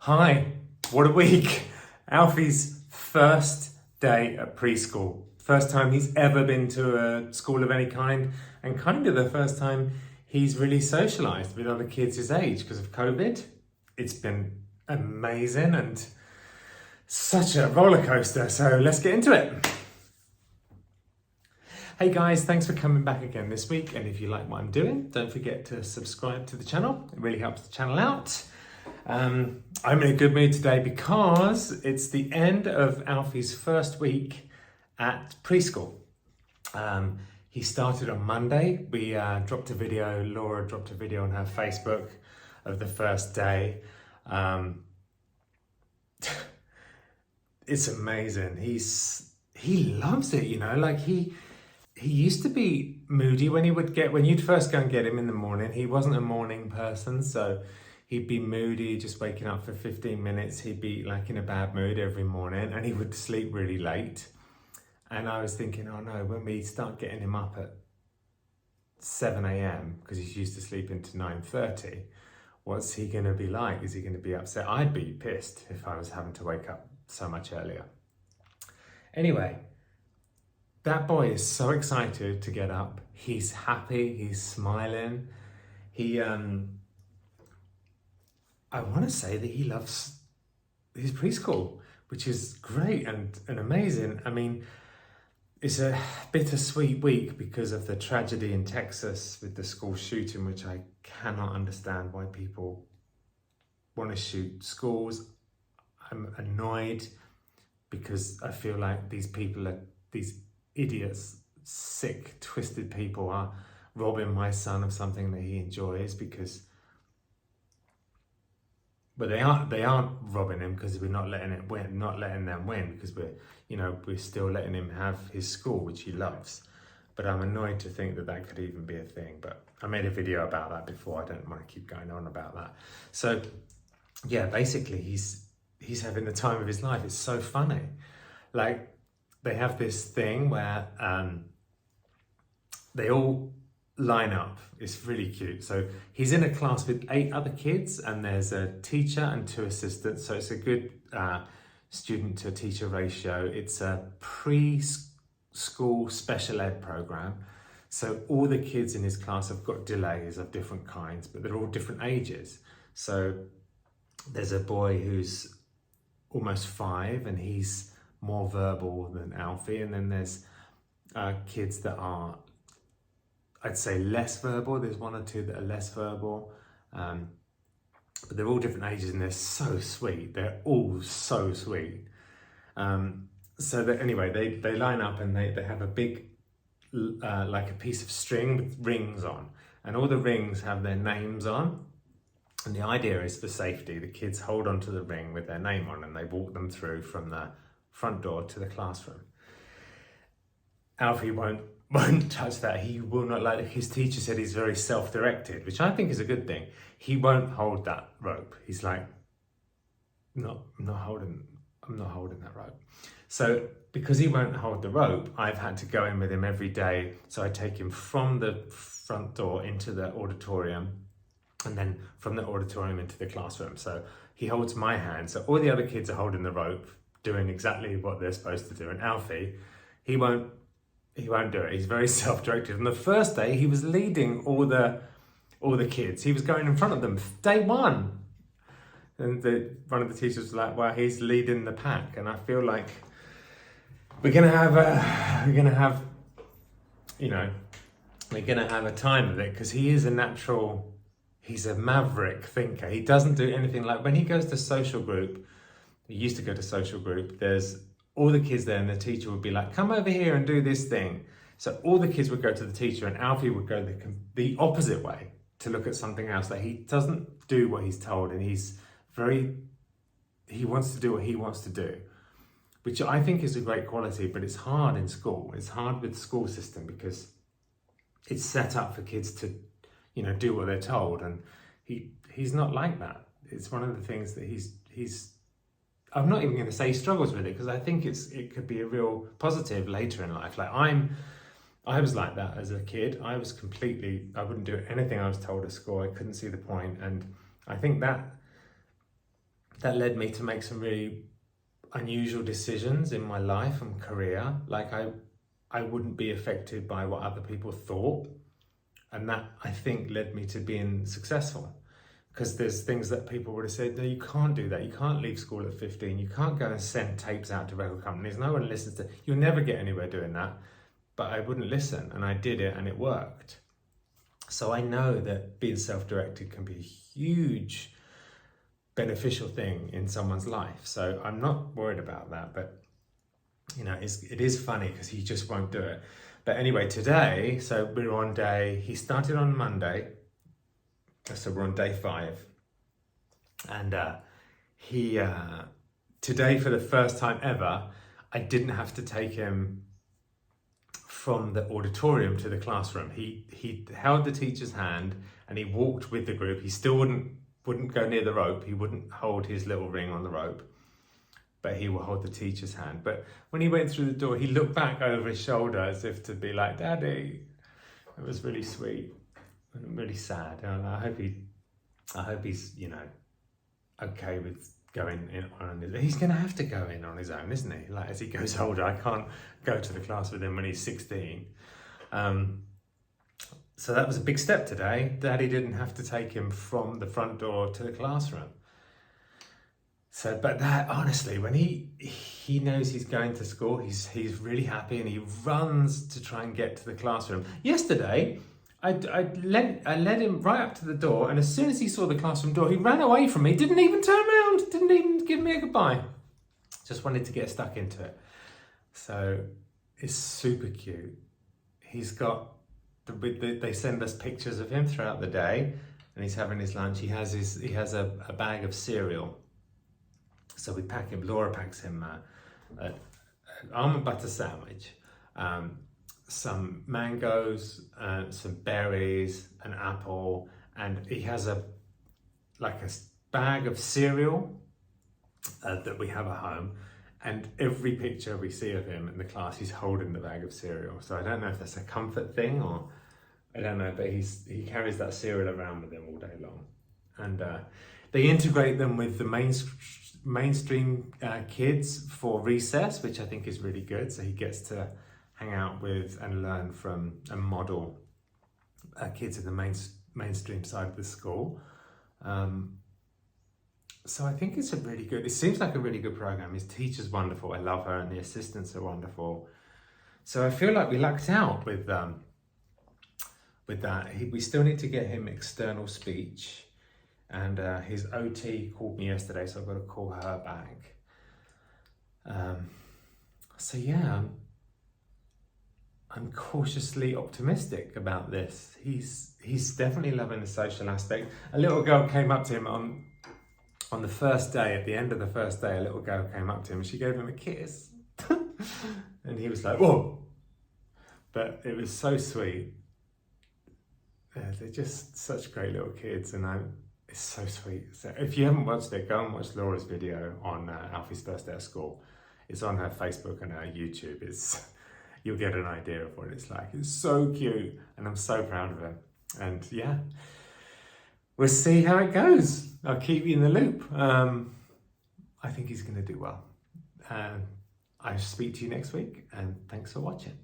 Hi, what a week. Alfie's first day at preschool. First time he's ever been to a school of any kind, and kind of the first time he's really socialised with other kids his age because of COVID. It's been amazing and such a roller coaster, so let's get into it. Hey guys, thanks for coming back again this week, and if you like what I'm doing, don't forget to subscribe to the channel. It really helps the channel out. I'm in a good mood today because it's the end of Alfie's first week at preschool. He started on Monday. We dropped a video, Laura dropped a video on her Facebook of the first day. It's amazing. He loves it, you know, like he used to be moody when you'd first go and get him in the morning. He wasn't a morning person, so he'd be moody, just waking up for 15 minutes. He'd be like in a bad mood every morning and he would sleep really late. And I was thinking, oh no, when we start getting him up at 7 a.m, because he's used to sleeping to 9:30, what's he gonna be like? Is he gonna be upset? I'd be pissed if I was having to wake up so much earlier. Anyway, that boy is so excited to get up. He's happy, he's smiling. I want to say that he loves his preschool, which is great and amazing. I mean, it's a bittersweet week because of the tragedy in Texas with the school shooting, which I cannot understand why people want to shoot schools. I'm annoyed because I feel like these idiots, sick, twisted people are robbing my son of something that he enjoys but they aren't robbing him because we're not letting them win because we're still letting him have his school, which he loves. But I'm annoyed to think that could even be a thing. But I made a video about that before. I don't want to keep going on about that. So yeah, basically he's having the time of his life. It's so funny. Like they have this thing where they all line up. It's really cute. So he's in a class with 8 other kids and there's a teacher and 2 assistants. So it's a good student to teacher ratio. It's a preschool special ed program. So all the kids in his class have got delays of different kinds, but they're all different ages. So there's a boy who's almost 5 and he's more verbal than Alfie. And then there's kids that are, I'd say, less verbal. There's 1 or 2 that are less verbal, but they're all different ages and they're so sweet. They're all so sweet. So that anyway, they line up and they have a big, like a piece of string with rings on, and all the rings have their names on. And the idea is for safety. The kids hold onto the ring with their name on and they walk them through from the front door to the classroom. Alfie won't touch that. He will not, like his teacher said, he's very self-directed, which I think is a good thing. He won't hold that rope. He's like, I'm not holding that rope. So because he won't hold the rope, I've had to go in with him every day. So I take him from the front door into the auditorium and then from the auditorium into the classroom. So he holds my hand. So all the other kids are holding the rope, doing exactly what they're supposed to do. And Alfie, he won't do it. He's very self-directed. On the first day, he was leading all the kids. He was going in front of them, day 1. And one of the teachers was like, well, he's leading the pack. And I feel like we're gonna have a time of it because he's a maverick thinker. He doesn't do anything like when he goes to social group. He used to go to social group. There's all the kids there and the teacher would be like, come over here and do this thing. So all the kids would go to the teacher and Alfie would go the opposite way to look at something else. That he doesn't do what he's told and he wants to do what he wants to do, which I think is a great quality, but it's hard in school. It's hard with the school system because it's set up for kids to, do what they're told. And he's not like that. It's one of the things that I'm not even going to say he struggles with it because I think it could be a real positive later in life. Like I was like that as a kid. I wouldn't do anything I was told at school. I couldn't see the point. And I think that that led me to make some really unusual decisions in my life and career. Like I wouldn't be affected by what other people thought. And that, I think, led me to being successful. Because there's things that people would have said, no, you can't do that. You can't leave school at 15. You can't go and send tapes out to record companies. No one listens to, you'll never get anywhere doing that. But I wouldn't listen, and I did it, and it worked. So I know that being self-directed can be a huge beneficial thing in someone's life. So I'm not worried about that, but you know, it is funny because he just won't do it. But anyway, today, so we're on he started on Monday, so we're on day 5. And today, for the first time ever, I didn't have to take him from the auditorium to the classroom. He held the teacher's hand and he walked with the group. He still wouldn't go near the rope. He wouldn't hold his little ring on the rope, but he will hold the teacher's hand. But when he went through the door, he looked back over his shoulder as if to be like, Daddy. It was really sweet and really sad. And I hope he's, you know, okay with going in on his, he's going to have to go in on his own, isn't he? Like, as he goes older, I can't go to the class with him when he's 16. So that was a big step today. Daddy didn't have to take him from the front door to the classroom. So, but that, honestly, when he knows he's going to school, he's really happy, and he runs to try and get to the classroom. Yesterday, I led him right up to the door, and as soon as he saw the classroom door, he ran away from me, didn't even turn around, didn't even give me a goodbye. Just wanted to get stuck into it. So it's super cute. He's got, they send us pictures of him throughout the day, and he's having his lunch. He has a bag of cereal. So we pack him, Laura packs him an almond butter sandwich, some mangoes, some berries, an apple, and he has a bag of cereal that we have at home. And every picture we see of him in the class, he's holding the bag of cereal. So I don't know if that's a comfort thing or I don't know, but he carries that cereal around with him all day long. And they integrate them with the mainstream kids for recess, which I think is really good. So he gets to hang out with and learn from and model kids in the mainstream side of the school. So I think it's it seems like a really good program. His teacher's wonderful. I love her, and the assistants are wonderful. So I feel like we lucked out with that. We still need to get him external speech, and his OT called me yesterday, so I've got to call her back. So yeah, I'm cautiously optimistic about this. He's definitely loving the social aspect. A little girl came up to him on the first day, at the end of the first day, a little girl came up to him and she gave him a kiss. And he was like, whoa. But it was so sweet. They're just such great little kids, and it's so sweet. So if you haven't watched it, go and watch Laura's video on Alfie's first day at school. It's on her Facebook and her YouTube. You'll get an idea of what it's like. It's so cute, and I'm so proud of him. And yeah, we'll see how it goes. I'll keep you in the loop. I think he's going to do well. I'll speak to you next week, and thanks for watching.